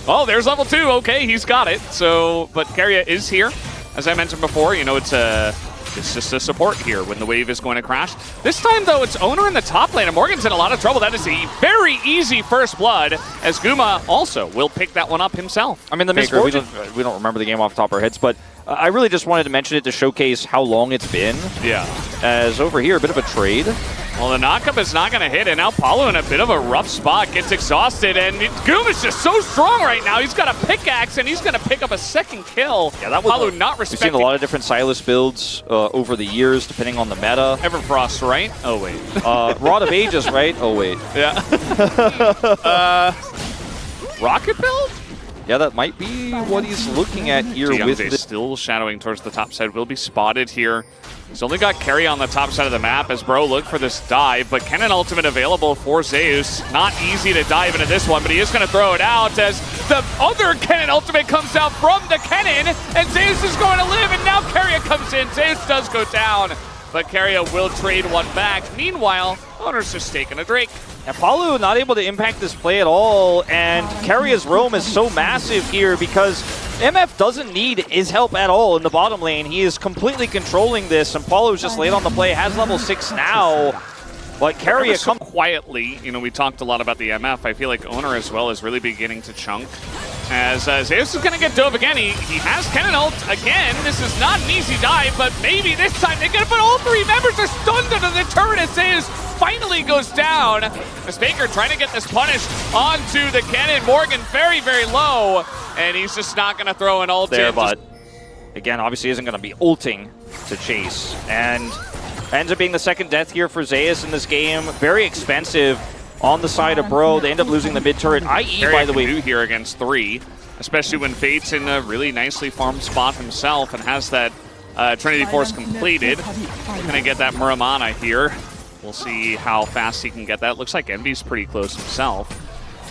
Oh, there's level 2. Okay, he's got it. So, but Keria is here. As I mentioned before, you know, it's just a support here when the wave is going to crash. This time, though, it's Owner in the top lane, and Morgan's in a lot of trouble. That is a very easy first blood, as Guma also will pick that one up himself. I mean, the misfortune, we don't remember the game off the top of our heads, but I really just wanted to mention it to showcase how long it's been. Yeah. As over here, a bit of a trade. Well, the knockup is not going to hit, and now Paulo in a bit of a rough spot, gets exhausted, and Guma's just so strong right now. He's got a pickaxe, and he's going to pick up a second kill. Yeah, that was Paulo not respecting. We've seen a lot of different Silas builds over the years, depending on the meta. Everfrost, right? Oh, wait. Rod of Ages, right? Oh, wait. Yeah. Rocket build? Yeah, that might be what he's looking at here. With still shadowing towards the top side, will be spotted here. He's only got Keria on the top side of the map as Bro look for this dive, but Kennen ultimate available for Zeus. Not easy to dive into this one, but he is going to throw it out as the other Kennen ultimate comes out from the Kennen, and Zeus is going to live, and now Keria comes in. Zeus does go down, but Keria will trade one back. Meanwhile, Owner's just taking a drink. And Paulo not able to impact this play at all, and Keria's roam is so massive here because MF doesn't need his help at all in the bottom lane. He is completely controlling this, and Paulo's just late on the play, has level 6 now. But Keria come quietly. You know, we talked a lot about the MF. I feel like Owner as well is really beginning to chunk. As Zeus is going to get dove again. He has Kennen ult again. This is not an easy dive, but maybe this time they're going to put all 3 members are stunned under the turret as Zeus finally goes down. As Faker trying to get this punish onto the Kennen. Morgan very, very low, and he's just not going to throw an ult there, in. But again, obviously isn't going to be ulting to chase. And ends up being the second death here for Zeus in this game. Very expensive on the side of Bro. They end up losing the mid turret. IE, by the way, do here against 3, especially when Fate's in a really nicely farmed spot himself and has that Trinity Force completed. Gonna get that Muramana here. We'll see how fast he can get that. Looks like Envy's pretty close himself.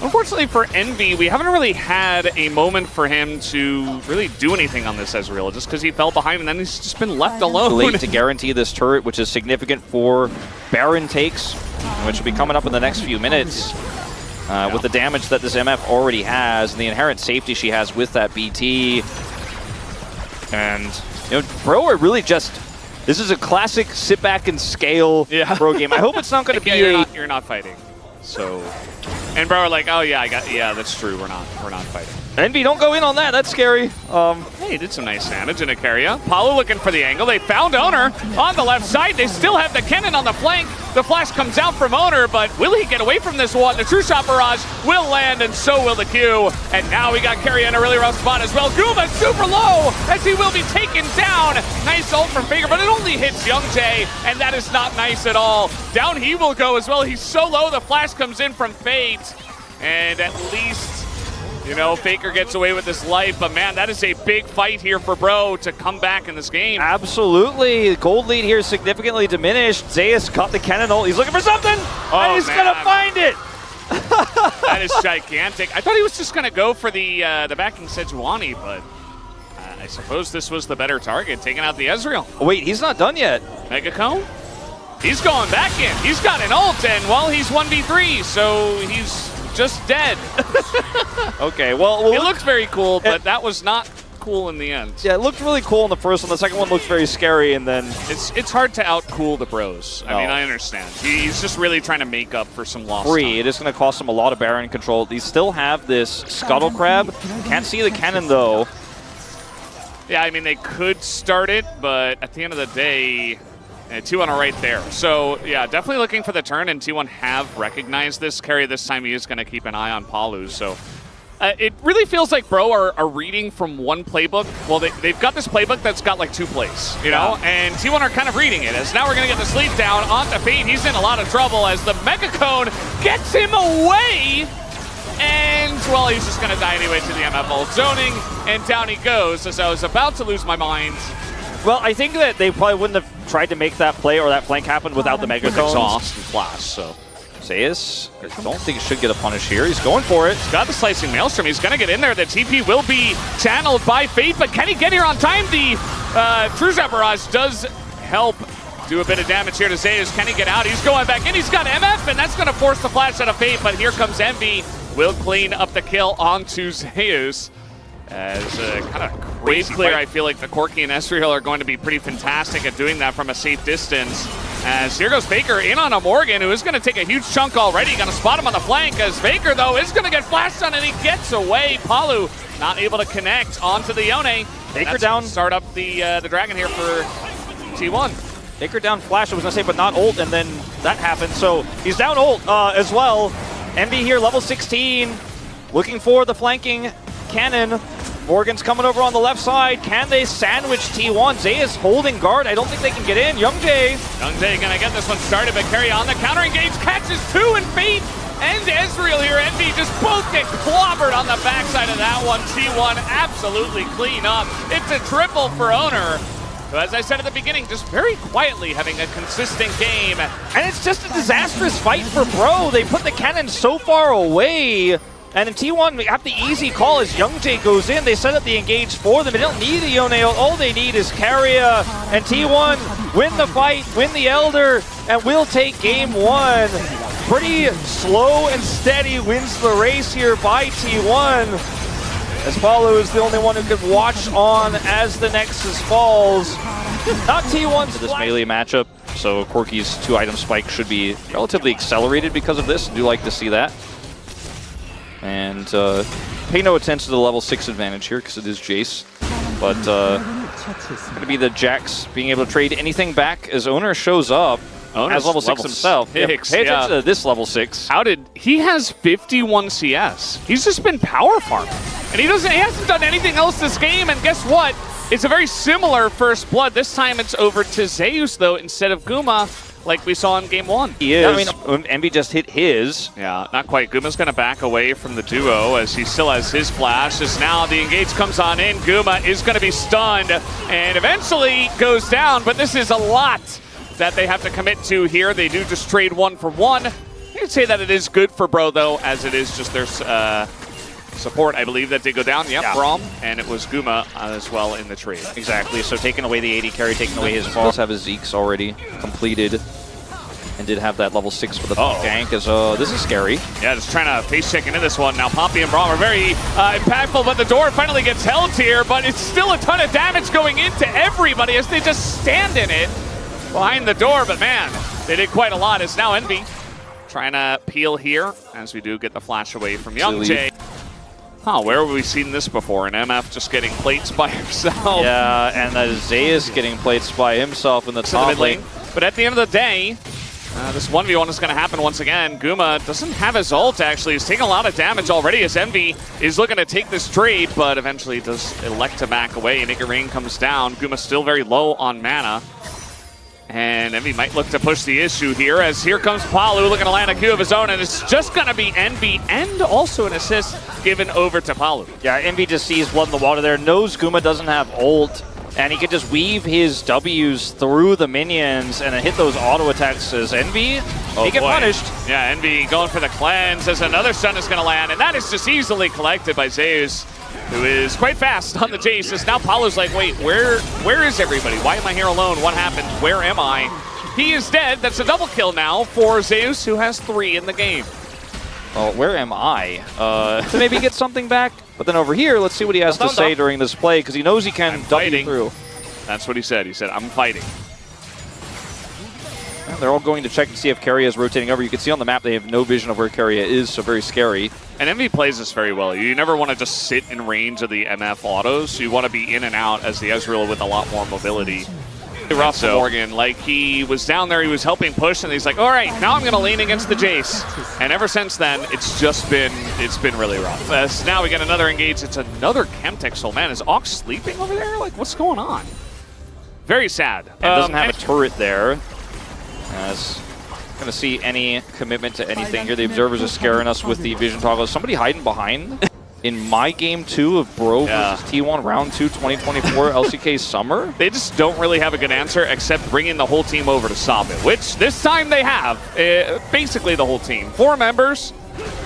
Unfortunately for Envy, we haven't really had a moment for him to really do anything on this Ezreal, just because he fell behind and then he's just been left alone. Late to guarantee this turret, which is significant for Baron takes, which will be coming up in the next few minutes. With the damage that this MF already has and the inherent safety she has with that BT. And, you know, Bro are really just... This is a classic sit back and scale Bro game. I hope it's not going to be you're not fighting. So, and Bro are like, oh yeah, that's true. We're not fighting. Envy, don't go in on that. That's scary. Hey, he did some nice damage in Keria. Paulo looking for the angle. They found Owner on the left side. They still have the Kennen on the flank. The flash comes out from Owner, but will he get away from this one? The True Shot Barrage will land, and so will the Q. And now we got Keria in a really rough spot as well. Guma super low as he will be taken down. Nice ult from Faker, but it only hits Young Jay, and that is not nice at all. Down he will go as well. He's so low. The flash comes in from Fate, and at least, you know, Faker gets away with his life, but man, that is a big fight here for Bro to come back in this game. Absolutely. The gold lead here is significantly diminished. Zeus got the Kennen ult. He's looking for something, and he's going to find it. That is gigantic. I thought he was just going to go for the backing Sejuani, but I suppose this was the better target, taking out the Ezreal. Oh, wait, he's not done yet. Mega Cone? He's going back in. He's got an ult, and well, he's 1v3, so he's just dead. Okay, well it looks very cool, but that was not cool in the end. Yeah, it looked really cool in the first one. The second one looked very scary, and then it's hard to outcool the Bros. I mean, I understand. He's just really trying to make up for some lost time. It is going to cost him a lot of Baron control. They still have this Scuttle Crab. Can't see the Kennen though. Yeah, I mean they could start it, but at the end of the day, T1 are right there. So, yeah, definitely looking for the turn, and T1 have recognized this. Keria this time, he is going to keep an eye on Palu. So, it really feels like Bro are reading from one playbook. Well, they've got this playbook that's got like 2 plays, you know? And T1 are kind of reading it. As now we're going to get the sleep down onto Fate. He's in a lot of trouble as the Mega Cone gets him away. And, well, he's just going to die anyway to the MF ult zoning. And down he goes as I was about to lose my mind. Well, I think that they probably wouldn't have tried to make that play or that flank happen without the Mega Cones. Exhaust and flash, so. Zeus, I don't think he should get a punish here. He's going for it. He's got the Slicing Maelstrom. He's going to get in there. The TP will be channeled by Fate, but can he get here on time? The True Shot Barrage does help do a bit of damage here to Zeus. Can he get out? He's going back in. He's got MF, and that's going to force the flash out of Fate, but here comes Envy. will clean up the kill onto Zeus. As kind of wave clear, I feel like the Corki and Ezreal are going to be pretty fantastic at doing that from a safe distance. As here goes Faker in on a Morgan, who is going to take a huge chunk already. Going to spot him on the flank, as Faker, though, is going to get flashed on, and he gets away. Palu not able to connect onto the Yone. Faker down. Start up the Dragon here for T1. Faker down flash, I was going to say, but not ult, and then that happened. So he's down ult as well. Envy here, level 16, looking for the flanking cannon. Morgan's coming over on the left side. Can they sandwich T1? Zay is holding guard. I don't think they can get in. Youngjae gonna get this one started, but Carry on the counter engage, catches two, and Fate and Ezreal here. Envy just both get clobbered on the backside of that one. T1 absolutely clean up. It's a triple for Owner, who, as I said at the beginning, just very quietly having a consistent game. And it's just a disastrous fight for Bro. They put the cannon so far away. And in T1, we have the easy call as Youngjae goes in. They set up the engage for them. They don't need a Yone. All they need is Carrier. And T1 win the fight, win the Elder, and will take game one. Pretty slow and steady wins the race here by T1. As Paulo is the only one who can watch on as the Nexus falls. Not T1's this melee matchup. So Corki's 2-item spike should be relatively accelerated because of this. I do like to see that. And pay no attention to the level 6 advantage here because it is Jace. But going to be the Jax being able to trade anything back as Owner shows up as level 6 himself. Pay attention to this level 6. He has 51 CS. He's just been power farming. And he hasn't done anything else this game. And guess what? It's a very similar first blood. This time it's over to Zeus, though, instead of Guma, like we saw in game one. He is. Yeah, I mean, Envy just hit his. Yeah, not quite. Guma's going to back away from the duo as he still has his flash. As now the engage comes on in. Guma is going to be stunned and eventually goes down, but this is a lot that they have to commit to here. They do just trade 1 for 1. You'd say that it is good for Bro, though, as it is just their support, I believe, that did go down. Yep, yeah. Braum, and it was Guma as well in the trade. Exactly, so taking away the AD carry, taking away his fall. Does have his Zeke's already completed, and did have that level 6 for the gank, as this is scary. Yeah, just trying to face check into this one. Now Poppy and Braum are very impactful, but the door finally gets held here, but it's still a ton of damage going into everybody as they just stand in it behind the door, but man, they did quite a lot. As now Envy trying to peel here, as we do get the flash away from Youngjae. Huh, where have we seen this before? An MF just getting plates by himself. Yeah, and Zeus getting plates by himself in the top lane. But at the end of the day, this 1v1 is going to happen once again. Guma doesn't have his ult, actually. He's taking a lot of damage already as Envy is looking to take this trade, but eventually does elect to back away. Naked Rain comes down. Guma's still very low on mana. And Envy might look to push the issue here, as here comes Palu looking to land a Q of his own, and it's just going to be Envy and also an assist given over to Palu. Yeah, Envy just sees blood in the water there, knows Guma doesn't have ult, and he can just weave his W's through the minions and then hit those auto attacks as Envy. He get punished. Yeah, Envy going for the cleanse as another stun is going to land, and that is just easily collected by Zeus, who is quite fast on the Jace. As now Paulu's like, wait, where is everybody? Why am I here alone? What happened? Where am I? He is dead. That's a double kill now for Zeus, who has 3 in the game. Well, where am I? To maybe get something back. But then over here, let's see what he has to say during this play, because he knows he can W through. That's what he said. He said, I'm fighting. And they're all going to check to see if Carrier is rotating over. You can see on the map they have no vision of where Carrier is, so very scary. And Envy plays this very well. You never want to just sit in range of the MF autos. You want to be in and out as the Ezreal with a lot more mobility. Rough to Morgan, like he was down there, he was helping push, and he's like, all right, now I'm going to lean against the Jace. And ever since then, it's been really rough. As now we get another engage. It's another Chemtech Soul. Man, is Ox sleeping over there? Like, what's going on? Very sad. And doesn't have a turret there. As going to see any commitment to anything here. The observers are scaring us with the vision toggle. Is somebody hiding behind? In my game 2 of Bro versus T1 round 2 2024 LCK Summer? They just don't really have a good answer except bringing the whole team over to stop it, which this time they have. Basically the whole team. 4 members,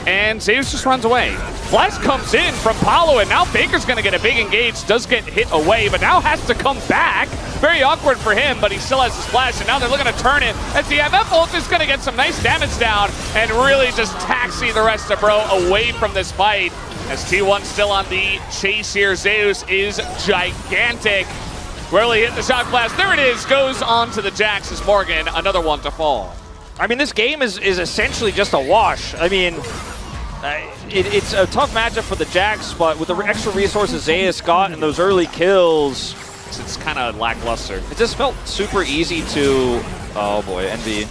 and Zeus just runs away. Flash comes in from Paulo, and now Faker's going to get a big engage, does get hit away, but now has to come back. Very awkward for him, but he still has his flash, and now they're looking to turn it, as the MF ult is going to get some nice damage down, and really just taxi the rest of Bro away from this fight, as T1 still on the chase here. Zeus is gigantic. Really hit the shot blast. There it is, goes on to the Jax as Morgan, another one to fall. I mean, this game is essentially just a wash. I mean, it's a tough matchup for the Jax, but with the extra resources Zeus got and those early kills, it's kind of lackluster. It just felt super easy to, oh boy, Envy.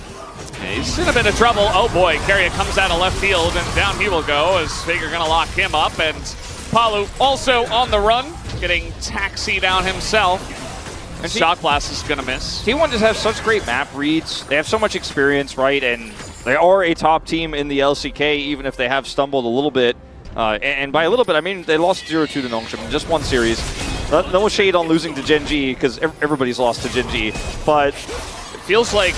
Yeah, he's in a bit of trouble. Oh boy, Keria comes out of left field, and down he will go as Faker gonna lock him up, and Palu also on the run, getting taxied down himself. And Shock Blast is gonna miss. T1 just has such great map reads. They have so much experience, right? And they are a top team in the LCK, even if they have stumbled a little bit. And by a little bit, I mean they lost 0-2 to Nongshim in just one series. No shade on losing to Gen G, because everybody's lost to Gen G. But it feels like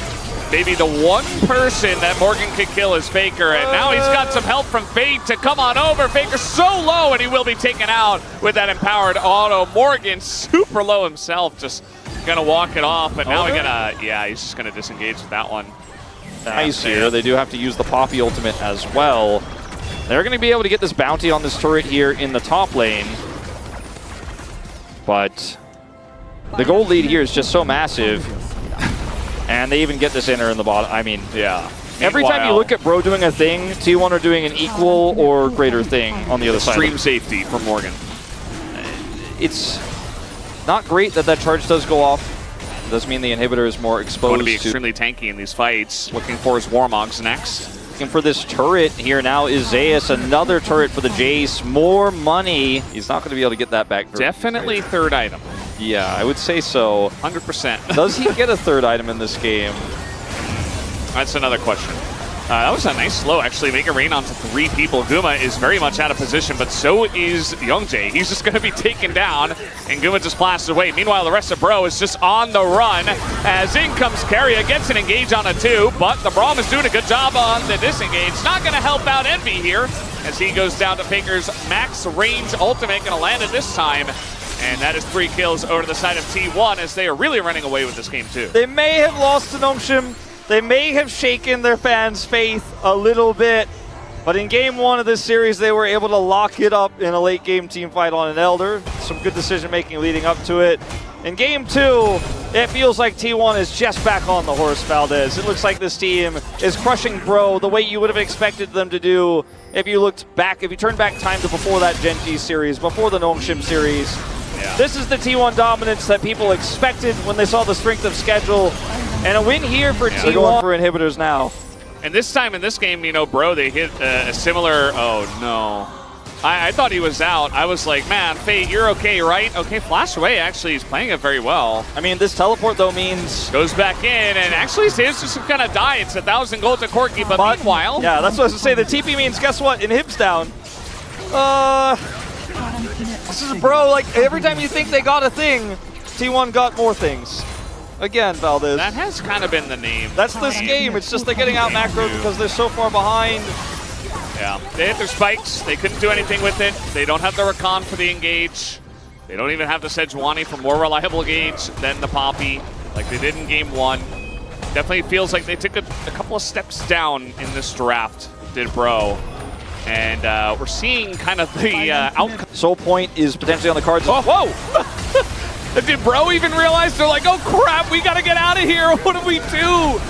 maybe the one person that Morgan could kill is Faker, and now he's got some help from Fate to come on over. Faker's so low, and he will be taken out with that empowered auto. Morgan super low himself, just gonna walk it off, but now he's just gonna disengage with that one. Nice here. They do have to use the Poppy ultimate as well. They're gonna be able to get this bounty on this turret here in the top lane, but the gold lead here is just so massive. And they even get this inner in the bottom. I mean, yeah. Every time you look at Bro doing a thing, T1 are doing an equal or greater thing on the other side. Extreme safety for Morgan. It's not great that charge does go off. It does mean the inhibitor is more exposed. Going to be extremely tanky in these fights. Looking for his Warmogs next. Looking for this turret here now is Zeus. Another turret for the Jace. More money. He's not going to be able to get that back. Definitely third item. Yeah, I would say so. 100%. Does he get a third item in this game? That's another question. That was a nice slow, actually. Make it rain onto 3 people. Guma is very much out of position, but so is Youngjae. He's just going to be taken down, and Guma just blasts away. Meanwhile, the rest of Bro is just on the run, as in comes Keria, gets an engage on a 2, but the Braum is doing a good job on the disengage. Not going to help out Envy here, as he goes down to Faker's max range ultimate, going to land it this time. And that is 3 kills over to the side of T1, as they are really running away with this game too. They may have lost to Nongshim. They may have shaken their fans' faith a little bit. But in game 1 of this series, they were able to lock it up in a late game team fight on an Elder. Some good decision making leading up to it. In game 2, it feels like T1 is just back on the horse, Valdez. It looks like this team is crushing Bro the way you would have expected them to do if you looked back, if you turned back time to before that Gen G series, before the Nongshim series. Yeah. This is the T1 dominance that people expected when they saw the strength of schedule. And a win here for T1. They're going for inhibitors now. And this time in this game, you know, Bro, they hit a similar, oh no. I thought he was out. I was like, man, Fate, you're okay, right? Okay, flash away, actually, he's playing it very well. I mean, this teleport, though, means... Goes back in, and actually, Zeus just gonna die. It's 1,000 gold to Corky, but meanwhile... Yeah, that's what I was gonna say. The TP means, guess what? Inhib's down. This is Bro, like, every time you think they got a thing, T1 got more things. Again, Valdez. That has kind of been the name. That's this game. It's just they're getting out macroed because they're so far behind. Yeah, they hit their spikes. They couldn't do anything with it. They don't have the Rakan for the engage. They don't even have the Sejuani for more reliable gauge than the Poppy, like they did in game 1. Definitely feels like they took a couple of steps down in this draft, did Bro. And we're seeing kind of the outcome. Soul Point is potentially on the cards. Oh, whoa! Did Bro even realize? They're like, oh crap, we gotta get out of here. What do we do?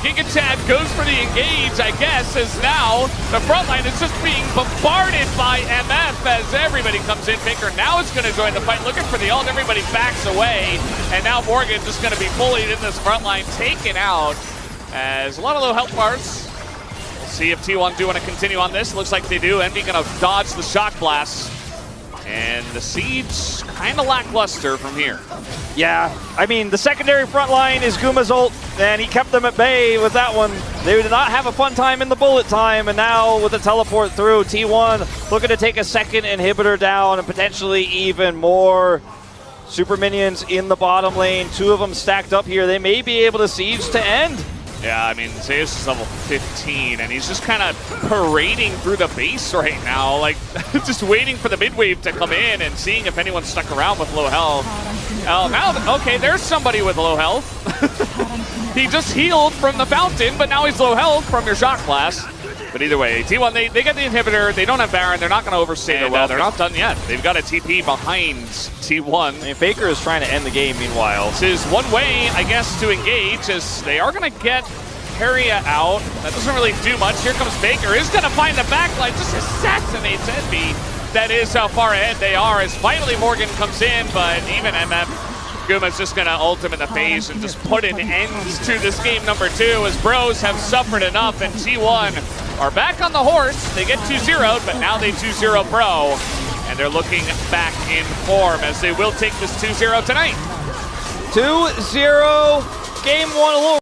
Gigatad goes for the engage, I guess, as now the front line is just being bombarded by MF as everybody comes in. Faker now is going to join the fight, looking for the ult. Everybody backs away, and now Morgan's just going to be bullied in this front line, taken out as a lot of low health bars. We'll see if T1 do want to continue on this. Looks like they do. Envy going to dodge the shock blast. And the Siege kind of lackluster from here. Yeah, I mean, the secondary front line is Guma's ult, and he kept them at bay with that one. They did not have a fun time in the bullet time, and now with the teleport through, T1 looking to take a second inhibitor down and potentially even more super minions in the bottom lane. 2 of them stacked up here. They may be able to Siege to end. Yeah, I mean, Zeus is level 15, and he's just kind of parading through the base right now, like just waiting for the mid wave to come in and seeing if anyone's stuck around with low health. Oh, now, okay, there's somebody with low health. He just healed from the fountain, but now he's low health from your shot class. But either way, T1, they get the inhibitor. They don't have Baron. They're not going to overstay their welcome. They're not done yet. They've got a TP behind T1. I mean, Faker is trying to end the game meanwhile. This is one way, I guess, to engage, as they are going to get Harriet out. That doesn't really do much. Here comes Faker. Is going to find the backline. Just assassinates Envy. That is how far ahead they are, as finally Morgan comes in, but even MF Guma's just going to ult him in the face and just put an end to this game number 2, as Bros have suffered enough, and T1 are back on the horse. They get 2-0'd, but now they 2-0 Pro, and they're looking back in form, as they will take this 2-0 tonight. 2-0, game 1 a little